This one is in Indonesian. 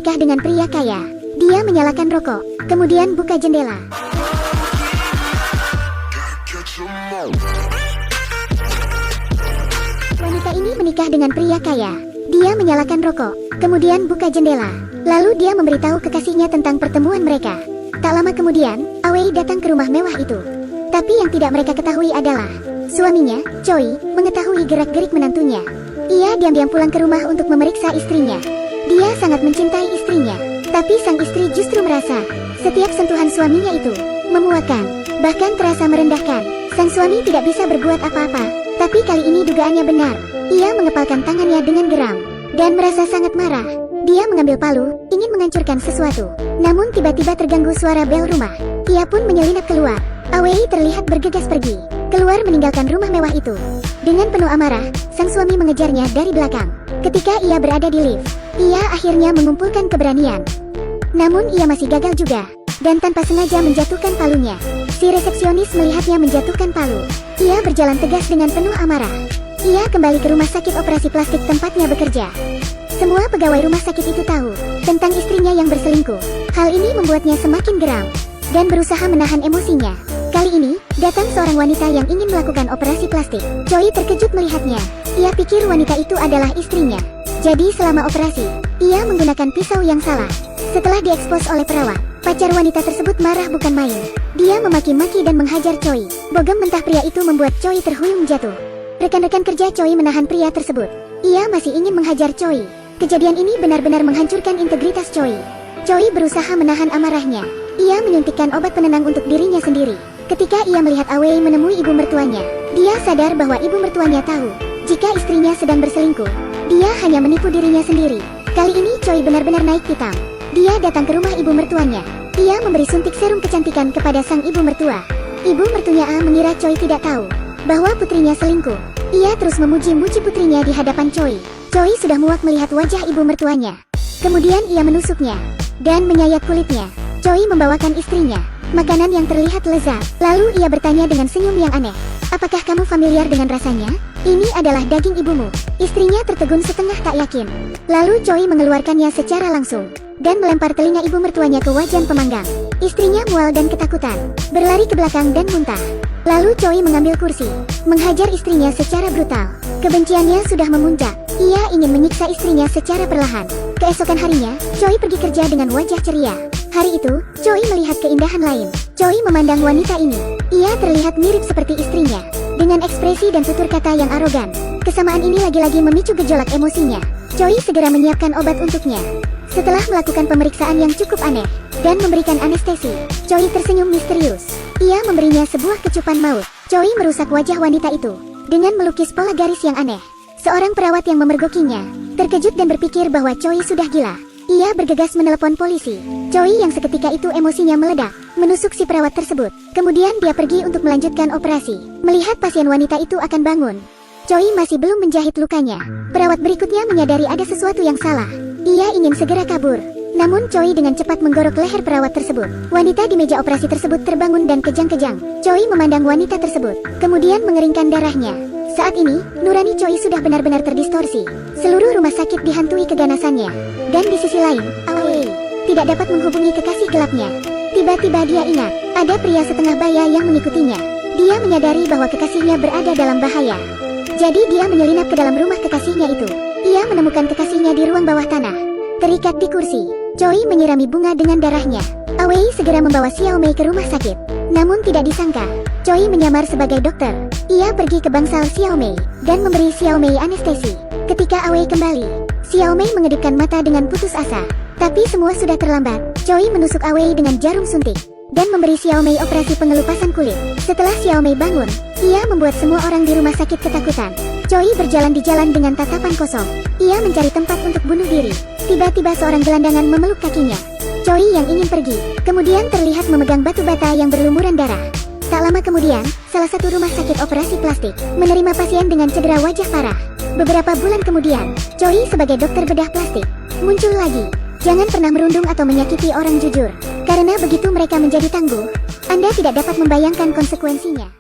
menikah dengan pria kaya. Dia menyalakan rokok, kemudian buka jendela. Wanita ini menikah dengan pria kaya. Dia menyalakan rokok, kemudian buka jendela. Lalu dia memberitahu kekasihnya tentang pertemuan mereka. Tak lama kemudian, Awei datang ke rumah mewah itu. Tapi yang tidak mereka ketahui adalah suaminya, Choi, mengetahui gerak-gerik menantunya. Ia diam-diam pulang ke rumah untuk memeriksa istrinya. Dia sangat mencintai istrinya, tapi sang istri justru merasa setiap sentuhan suaminya itu memuakkan, bahkan terasa merendahkan. Sang suami tidak bisa berbuat apa-apa, tapi kali ini dugaannya benar. Ia mengepalkan tangannya dengan geram dan merasa sangat marah. Dia mengambil palu, ingin menghancurkan sesuatu. Namun tiba-tiba terganggu suara bel rumah. Ia pun menyelinap keluar. Awei terlihat bergegas pergi, keluar meninggalkan rumah mewah itu. Dengan penuh amarah, sang suami mengejarnya dari belakang. Ketika ia berada di lift, ia akhirnya mengumpulkan keberanian. Namun ia masih gagal juga, dan tanpa sengaja menjatuhkan palunya. Si resepsionis melihatnya menjatuhkan palu. Ia berjalan tegas dengan penuh amarah. Ia kembali ke rumah sakit operasi plastik tempatnya bekerja. Semua pegawai rumah sakit itu tahu tentang istrinya yang berselingkuh. Hal ini membuatnya semakin geram dan berusaha menahan emosinya. Kali ini, datang seorang wanita yang ingin melakukan operasi plastik. Choi terkejut melihatnya. Ia pikir wanita itu adalah istrinya. Jadi selama operasi, ia menggunakan pisau yang salah. Setelah diekspos oleh perawat, pacar wanita tersebut marah bukan main. Dia memaki-maki dan menghajar Choi. Bogem mentah pria itu membuat Choi terhuyung jatuh. Rekan-rekan kerja Choi menahan pria tersebut. Ia masih ingin menghajar Choi. Kejadian ini benar-benar menghancurkan integritas Choi. Choi berusaha menahan amarahnya. Ia menyuntikkan obat penenang untuk dirinya sendiri. Ketika ia melihat Awei menemui ibu mertuanya, dia sadar bahwa ibu mertuanya tahu jika istrinya sedang berselingkuh. Dia hanya menipu dirinya sendiri. Kali ini Choi benar-benar naik pitam. Dia datang ke rumah ibu mertuanya. Ia memberi suntik serum kecantikan kepada sang ibu mertua. Ibu mertuanya mengira Choi tidak tahu bahwa putrinya selingkuh. Ia terus memuji-muji putrinya di hadapan Choi. Choi sudah muak melihat wajah ibu mertuanya. Kemudian ia menusuknya dan menyayat kulitnya. Choi membawakan istrinya makanan yang terlihat lezat. Lalu ia bertanya dengan senyum yang aneh. Apakah kamu familiar dengan rasanya? Ini adalah daging ibumu. Istrinya tertegun setengah tak yakin. Lalu Choi mengeluarkannya secara langsung dan melempar telinga ibu mertuanya ke wajan pemanggang. Istrinya mual dan ketakutan, berlari ke belakang dan muntah. Lalu Choi mengambil kursi, menghajar istrinya secara brutal. Kebenciannya sudah memuncak. Ia ingin menyiksa istrinya secara perlahan. Keesokan harinya, Choi pergi kerja dengan wajah ceria. Hari itu, Choi melihat keindahan lain. Choi memandang wanita ini. Ia terlihat mirip seperti istrinya, dengan ekspresi dan tutur kata yang arogan. Kesamaan ini lagi-lagi memicu gejolak emosinya. Choi segera menyiapkan obat untuknya. Setelah melakukan pemeriksaan yang cukup aneh dan memberikan anestesi, Choi tersenyum misterius. Ia memberinya sebuah kecupan maut. Choi merusak wajah wanita itu dengan melukis pola garis yang aneh. Seorang perawat yang memergokinya terkejut dan berpikir bahwa Choi sudah gila. Ia bergegas menelepon polisi. Choi yang seketika itu emosinya meledak, menusuk si perawat tersebut. Kemudian dia pergi untuk melanjutkan operasi. Melihat pasien wanita itu akan bangun, Choi masih belum menjahit lukanya. Perawat berikutnya menyadari ada sesuatu yang salah. Ia ingin segera kabur. Namun Choi dengan cepat menggorok leher perawat tersebut. Wanita di meja operasi tersebut terbangun dan kejang-kejang. Choi memandang wanita tersebut, kemudian mengeringkan darahnya. Saat ini, nurani Choi sudah benar-benar terdistorsi. Seluruh rumah sakit dihantui keganasannya. Dan di sisi lain, Awei tidak dapat menghubungi kekasih gelapnya. Tiba-tiba dia ingat, ada pria setengah baya yang mengikutinya. Dia menyadari bahwa kekasihnya berada dalam bahaya. Jadi dia menyelinap ke dalam rumah kekasihnya itu. Ia menemukan kekasihnya di ruang bawah tanah, terikat di kursi. Choi menyirami bunga dengan darahnya. Awei segera membawa Xiao Mei ke rumah sakit. Namun tidak disangka, Choi menyamar sebagai dokter. Ia pergi ke bangsal Xiao Mei dan memberi Xiao Mei anestesi. Ketika Awei kembali, Xiao Mei mengedipkan mata dengan putus asa. Tapi semua sudah terlambat. Choi menusuk Awei dengan jarum suntik dan memberi Xiao Mei operasi pengelupasan kulit. Setelah Xiao Mei bangun, ia membuat semua orang di rumah sakit ketakutan. Choi berjalan di jalan dengan tatapan kosong. Ia mencari tempat untuk bunuh diri. Tiba-tiba seorang gelandangan memeluk kakinya. Choi yang ingin pergi, kemudian terlihat memegang batu bata yang berlumuran darah. Tak lama kemudian, salah satu rumah sakit operasi plastik menerima pasien dengan cedera wajah parah. Beberapa bulan kemudian, Choi sebagai dokter bedah plastik muncul lagi. Jangan pernah merundung atau menyakiti orang jujur, karena begitu mereka menjadi tangguh, Anda tidak dapat membayangkan konsekuensinya.